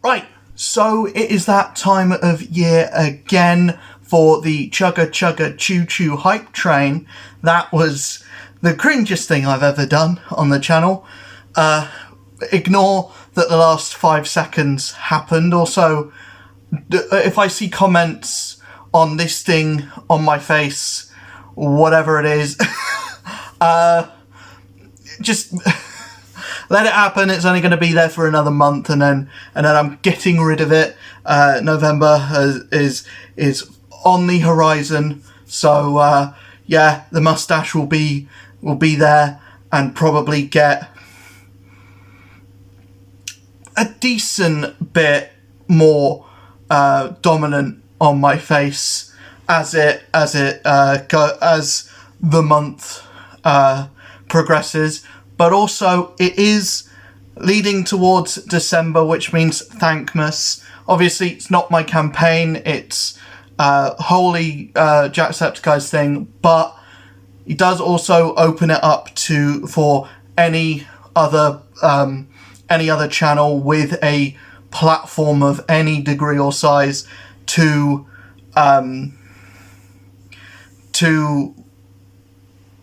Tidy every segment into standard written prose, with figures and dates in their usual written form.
Right, so it is that time of year again for the Chugga Chugga Choo Choo Hype Train. That was the cringiest thing I've ever done on the channel. Ignore that the last 5 seconds happened. Also, if I see comments on this thing on my face, whatever it is, just let it happen. It's only going to be there for another month, and then I'm getting rid of it. November is on the horizon, so yeah, the mustache will be there and probably get a decent bit more dominant on my face as the month progresses. But also, it is leading towards December, which means Thankmas. Obviously, it's not my campaign, it's wholly Jacksepticeye's thing, but it does also open it up for any other channel with a platform of any degree or size to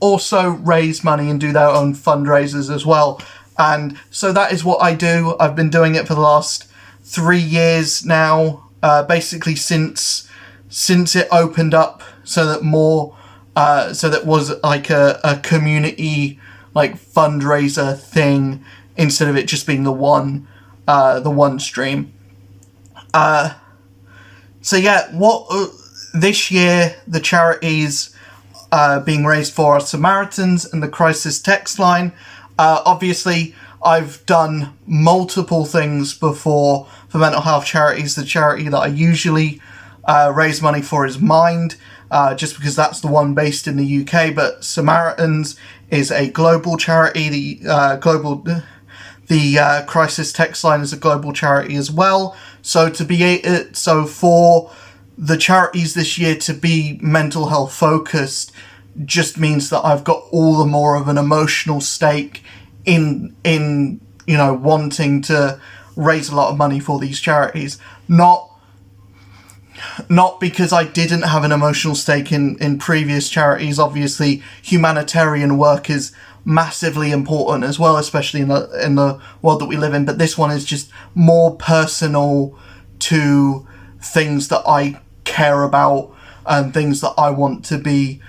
also raise money and do their own fundraisers as well. And so that is what I do. I've been doing it for the last 3 years now, basically since it opened up, so that was like a community like fundraiser thing instead of it just being the one stream. So yeah, this year the charities being raised for are Samaritans and the Crisis text line. Obviously, I've done multiple things before for mental health charities. The charity that I usually raise money for is Mind, just because that's the one based in the UK. But Samaritans is a global charity. The Crisis text line is a global charity as well. So for the charities this year to be mental health focused just means that I've got all the more of an emotional stake in wanting to raise a lot of money for these charities. Not because I didn't have an emotional stake in previous charities. Obviously, humanitarian work is massively important as well, especially in the world that we live in. But this one is just more personal to things that I care about and things that I want to be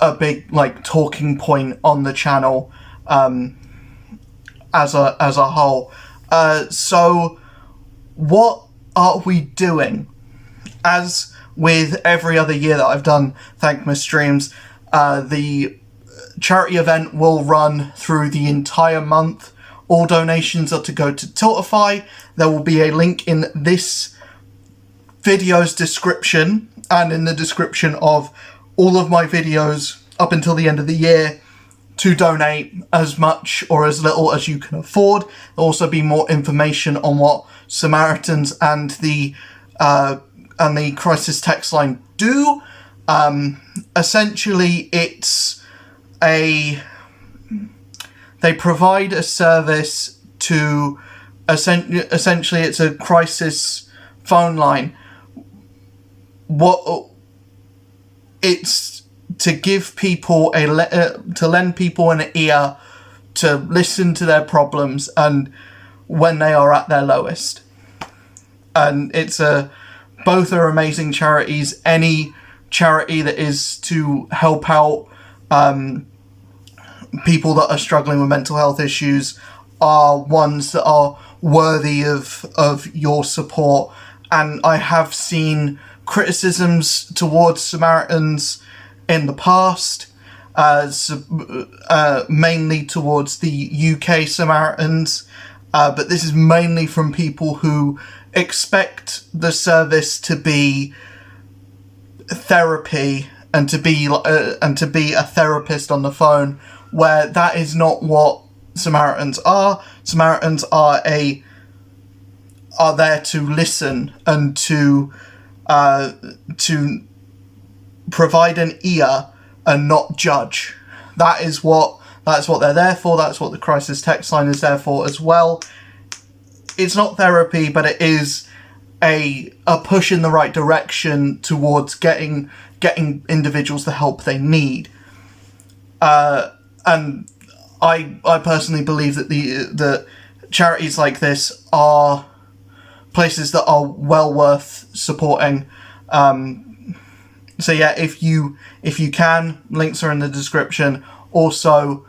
a big like talking point on the channel as a whole. So what are we doing? As with every other year that I've done Thankmas streams, the charity event will run through the entire month. All donations are to go to Tiltify. There will be a link in this video's description and in the description of all of my videos up until the end of the year to donate as much or as little as you can afford. There'll also be more information on what Samaritans and the Crisis text line do. Essentially, they provide a service to essentially it's a crisis phone line. It's to give people to lend people an ear to listen to their problems and when they are at their lowest. And both are amazing charities. Any charity that is to help out people that are struggling with mental health issues are ones that are worthy of your support. And I have seen criticisms towards Samaritans in the past, mainly towards the UK Samaritans, but this is mainly from people who expect the service to be therapy and to be a therapist on the phone, where that is not what Samaritans are. Samaritans are there to listen and to provide an ear and not judge. That's what they're there for. That's what the Crisis text line is there for as well. it's not therapy, but it is a push in the right direction towards getting individuals the help they need. And I personally believe that the charities like this are places that are well worth supporting. So yeah, if you can, links are in the description. Also,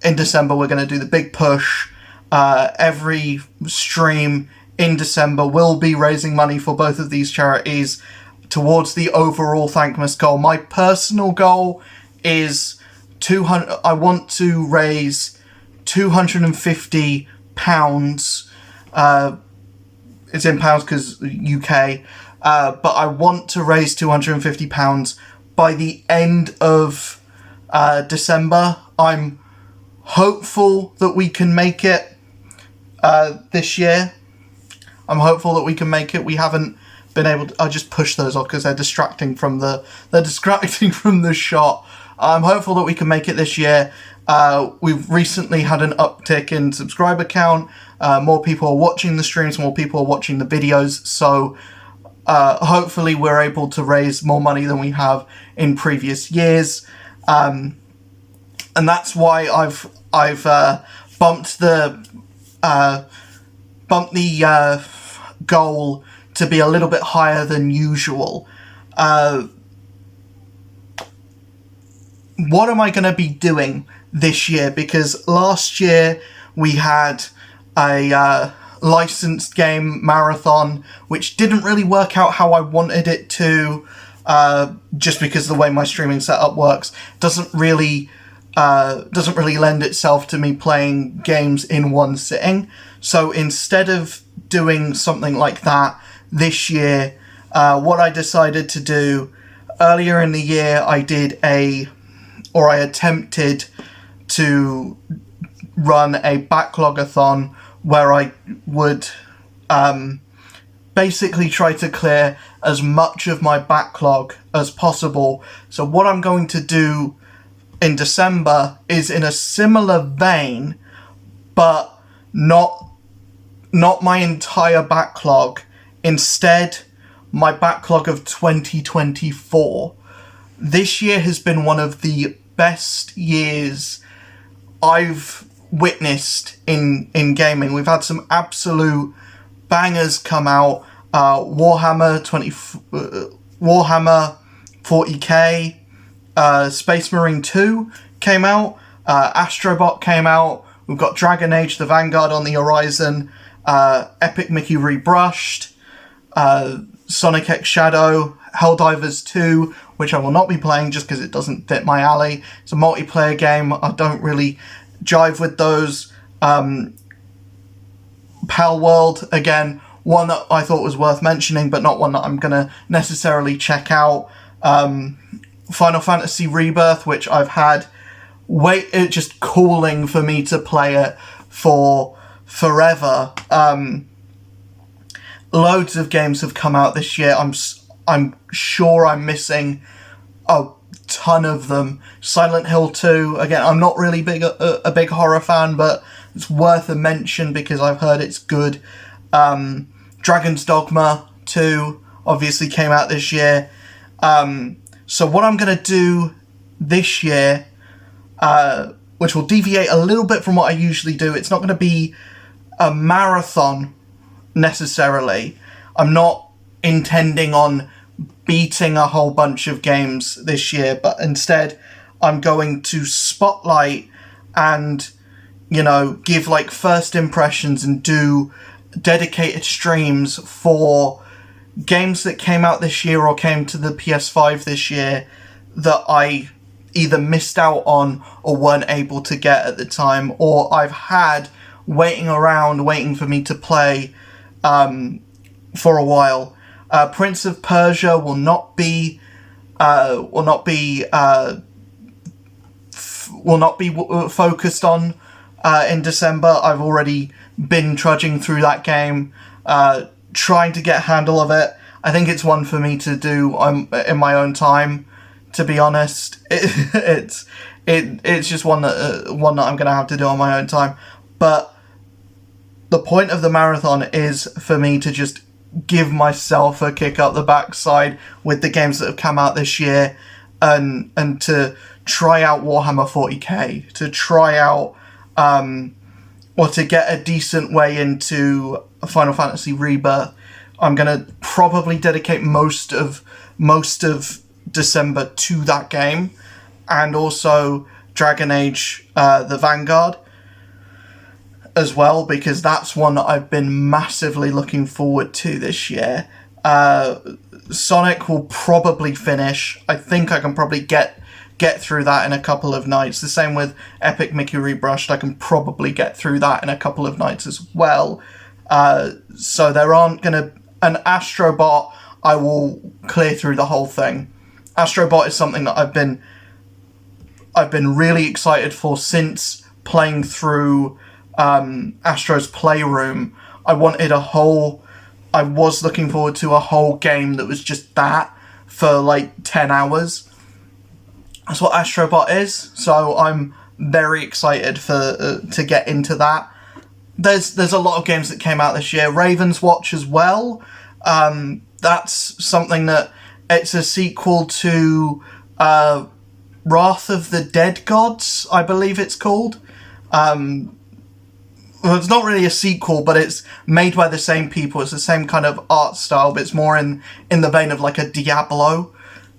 in December we're going to do the big push. Every stream in December will be raising money for both of these charities towards the overall Thankmas goal. My personal goal is I want to raise £250. It's in pounds because UK. But I want to raise £250 by the end of December. I'm hopeful that we can make it this year. I'm hopeful that we can make it. We haven't been able to... I just push those off because they're distracting from the shot. I'm hopeful that we can make it this year. We've recently had an uptick in subscriber count. More people are watching the streams, more people are watching the videos. So hopefully we're able to raise more money than we have in previous years. And that's why I've bumped the goal to be a little bit higher than usual. What am I going to be doing this year? Because last year we had a licensed game marathon, which didn't really work out how I wanted it to, just because the way my streaming setup works doesn't really lend itself to me playing games in one sitting. So instead of doing something like that this year, what I decided to do earlier in the year, I attempted to run a backlog-a-thon where I would basically try to clear as much of my backlog as possible. So what I'm going to do in December is in a similar vein, but not my entire backlog. Instead, my backlog of 2024. This year has been one of the best years I've witnessed in gaming. We've had some absolute bangers come out. Warhammer 40k, Space Marine 2 came out, Astrobot came out, we've got Dragon Age the Vanguard on the horizon, Epic Mickey Rebrushed, Sonic X Shadow, Helldivers 2, which I will not be playing just because it doesn't fit my alley. It's a multiplayer game, I don't really jive with those. Pal World, again, one that I thought was worth mentioning, but not one that I'm going to necessarily check out. Final Fantasy Rebirth, which I've had it just calling for me to play it for forever. Loads of games have come out this year. I'm sure I'm missing a ton of them. Silent Hill 2, again, I'm not really a big horror fan, but it's worth a mention because I've heard it's good. Dragon's Dogma 2 obviously came out this year. So what I'm going to do this year, which will deviate a little bit from what I usually do, it's not going to be a marathon necessarily. I'm not intending on beating a whole bunch of games this year, but instead I'm going to spotlight and, give like first impressions and do dedicated streams for games that came out this year or came to the PS5 this year that I either missed out on or weren't able to get at the time, or I've had waiting for me to play for a while. Prince of Persia will not be focused on in December. I've already been trudging through that game, trying to get a handle of it. I think it's one for me to do in my own time. To be honest, it's just one that I'm gonna have to do on my own time. But the point of the marathon is for me to just give myself a kick up the backside with the games that have come out this year, and to try out Warhammer 40k, to try out or to get a decent way into Final Fantasy Rebirth. I'm gonna probably dedicate most of December to that game, and also Dragon Age the Vanguard as well, because that's one that I've been massively looking forward to this year. Sonic will probably finish. I think I can probably get through that in a couple of nights. The same with Epic Mickey Rebrushed. I can probably get through that in a couple of nights as well. So there aren't gonna... An Astrobot, I will clear through the whole thing. Astrobot is something that I've been really excited for since playing through Astro's Playroom. I was looking forward to a whole game that was just that for like 10 hours. That's what Astrobot is, so I'm very excited to get into that. There's a lot of games that came out this year. Raven's Watch as well. That's something that... It's a sequel to Wrath of the Dead Gods, I believe it's called. Well, it's not really a sequel, but it's made by the same people. It's the same kind of art style, but it's more in the vein of like a Diablo.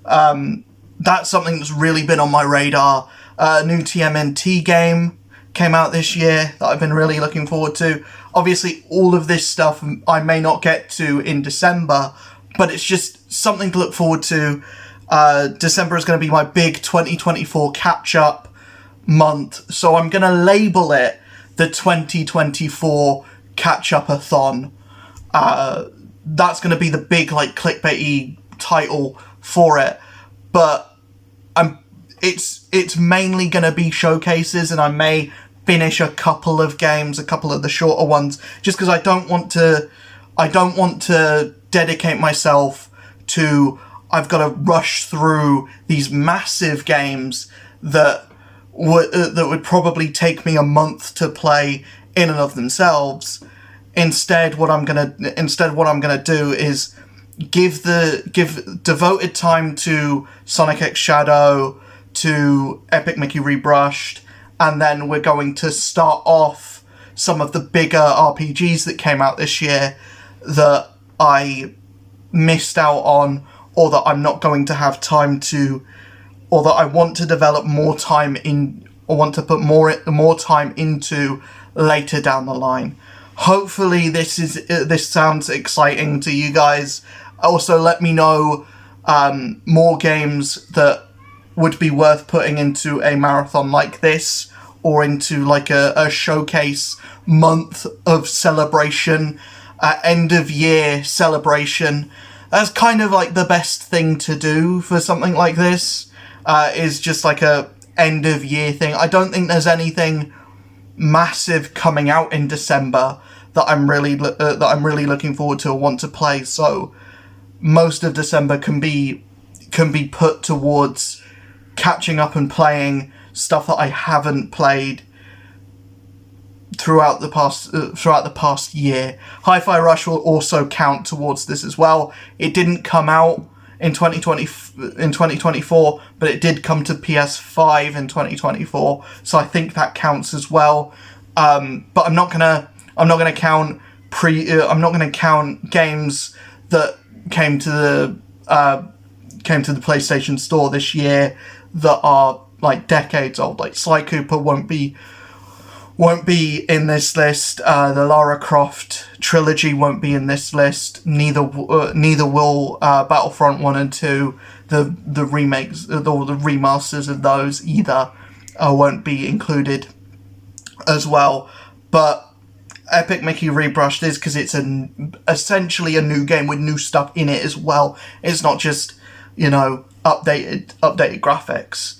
That's something that's really been on my radar. A new TMNT game came out this year that I've been really looking forward to. Obviously, all of this stuff I may not get to in December, but it's just something to look forward to. December is going to be my big 2024 catch-up month, so I'm going to label it the 2024 catch-up-a-thon. That's going to be the big, like, clickbaity title for it, but it's mainly going to be showcases, and I may finish a couple of games, a couple of the shorter ones, just because I don't want to dedicate myself to... I've got to rush through these massive games that would probably take me a month to play in and of themselves. Instead, what I'm gonna do is give devoted time to Sonic X Shadow, to Epic Mickey Rebrushed, and then we're going to start off some of the bigger RPGs that came out this year that I missed out on, or that I'm not going to have time to, or that I want to develop more time in, or want to put more time into later down the line. Hopefully this sounds exciting to you guys. Also, let me know more games that would be worth putting into a marathon like this, or into like a showcase month of celebration, end of year celebration. That's kind of like the best thing to do for something like this, is just like a end of year thing. I don't think there's anything massive coming out in December that I'm really looking forward to or want to play. So most of December can be put towards catching up and playing stuff that I haven't played throughout the past year. Hi-Fi Rush will also count towards this as well. It didn't come out in 2024, but it did come to PS5 in 2024, so I think that counts as well. But I'm not gonna count games that came to the PlayStation Store this year that are like decades old. Like Sly Cooper won't be in this list. The Lara Croft trilogy won't be in this list. Neither will Battlefront 1 and 2. The remakes or the remasters of those either won't be included as well. But Epic Mickey Rebrushed is, because it's essentially a new game with new stuff in it as well. It's not just, updated graphics,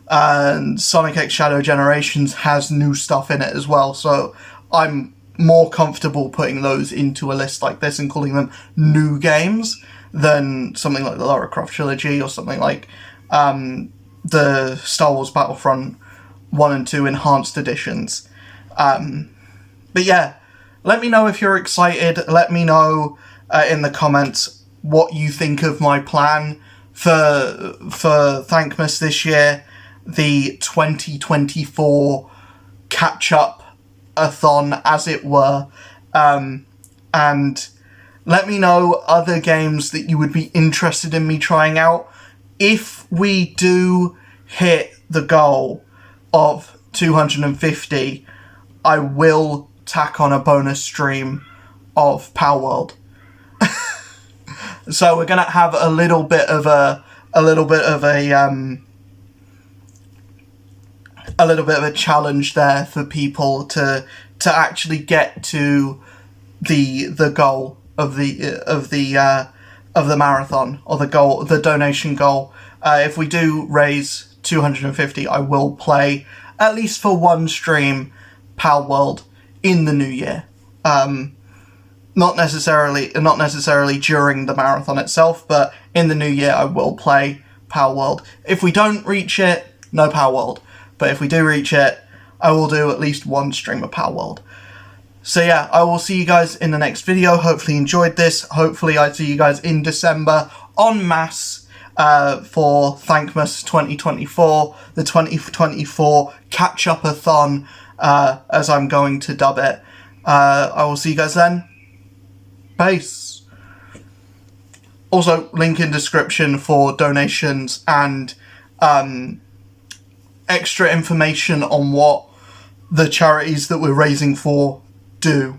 and Sonic X Shadow Generations has new stuff in it as well, so I'm more comfortable putting those into a list like this and calling them new games than something like the Lara Croft trilogy, or something like the Star Wars Battlefront 1 and 2 enhanced editions. But yeah, let me know if you're excited. Let me know in the comments what you think of my plan for Thankmas this year, the 2024 catch-up-a-thon, as it were, and let me know other games that you would be interested in me trying out. If we do hit the goal of 250, I will tack on a bonus stream of Power World. So we're gonna have a little bit of a challenge there for people to actually get to the goal of the marathon, or the donation goal. If we do raise 250, I will play at least for one stream Power World in the new year. Not necessarily during the marathon itself, but in the new year I will play Power World. If we don't reach it, no Power World. But if we do reach it, I will do at least one stream of Power World. So yeah, I will see you guys in the next video. Hopefully you enjoyed this. Hopefully I see you guys in December en masse for Thankmas 2024, the 2024 catch-up-a-thon, as I'm going to dub it. I will see you guys then. Peace. Also, link in description for donations and extra information on what the charities that we're raising for do.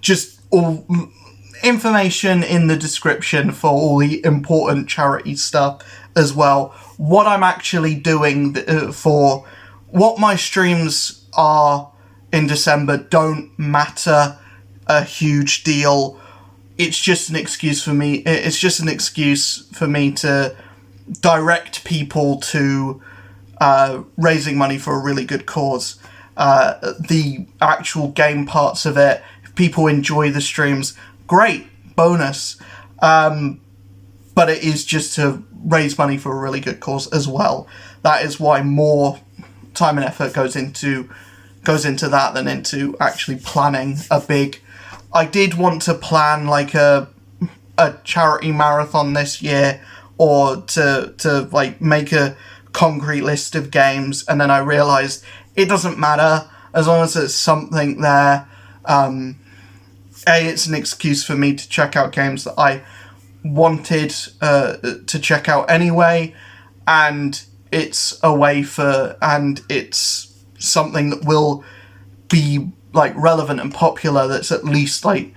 Just all information in the description for all the important charity stuff as well. What I'm actually doing for what my streams are in December don't matter a huge deal. It's just an excuse for me. It's just an excuse for me to direct people to raising money for a really good cause. The actual game parts of it, if people enjoy the streams, great, bonus. But it is just to raise money for a really good cause as well. That is why more time and effort goes into that than into actually planning a big. I did want to plan like a charity marathon this year, or to like make a concrete list of games, and then I realised it doesn't matter as long as there's something there. It's an excuse for me to check out games that I wanted to check out anyway, and it's a way and it's something that will be like relevant and popular, that's at least like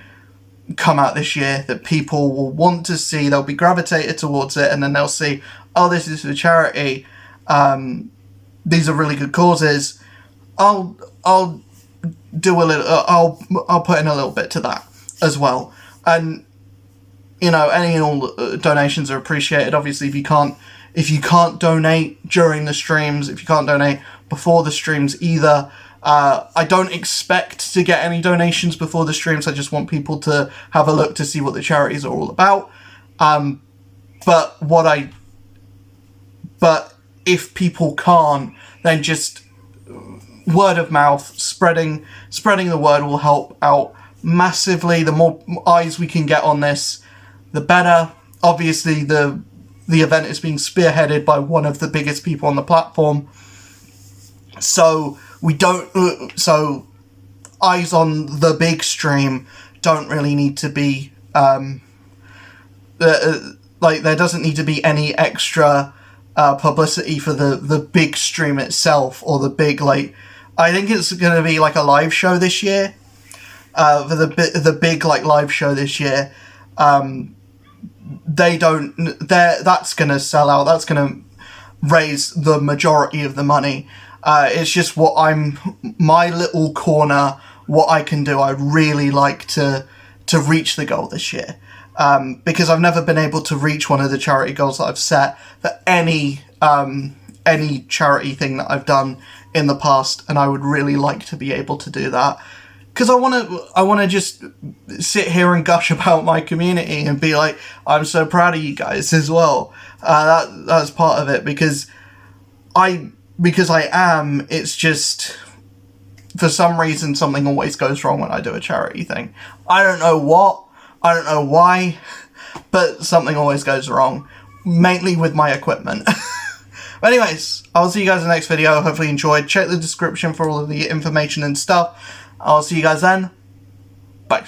come out this year, that people will want to see. They'll be gravitated towards it, and then they'll see, oh, this is for charity, these are really good causes, I'll do a little, I'll put in a little bit to that as well. And you know, any and all donations are appreciated. Obviously, if you can't donate during the streams, if you can't donate before the streams either, I don't expect to get any donations before the streams. I just want people to have a look to see what the charities are all about. But if people can't, then just word of mouth, spreading the word will help out massively. The more eyes we can get on this, the better. Obviously, the event is being spearheaded by one of the biggest people on the platform, so eyes on the big stream don't really need to be like, there doesn't need to be any extra publicity for the big stream itself, or the big, like, I think it's going to be like a live show this year, for the big like live show this year. That's going to sell out. That's going to raise the majority of the money. It's just my little corner, what I can do. I'd really like to reach the goal this year, because I've never been able to reach one of the charity goals that I've set for any charity thing that I've done in the past, and I would really like to be able to do that, because I want to just sit here and gush about my community and be like, I'm so proud of you guys as well. That's part of it, because I am. It's just, for some reason, something always goes wrong when I do a charity thing. I don't know what, I don't know why, but something always goes wrong, mainly with my equipment. But anyways, I'll see you guys in the next video. Hopefully you enjoyed. Check the description for all of the information and stuff. I'll see you guys then. Bye.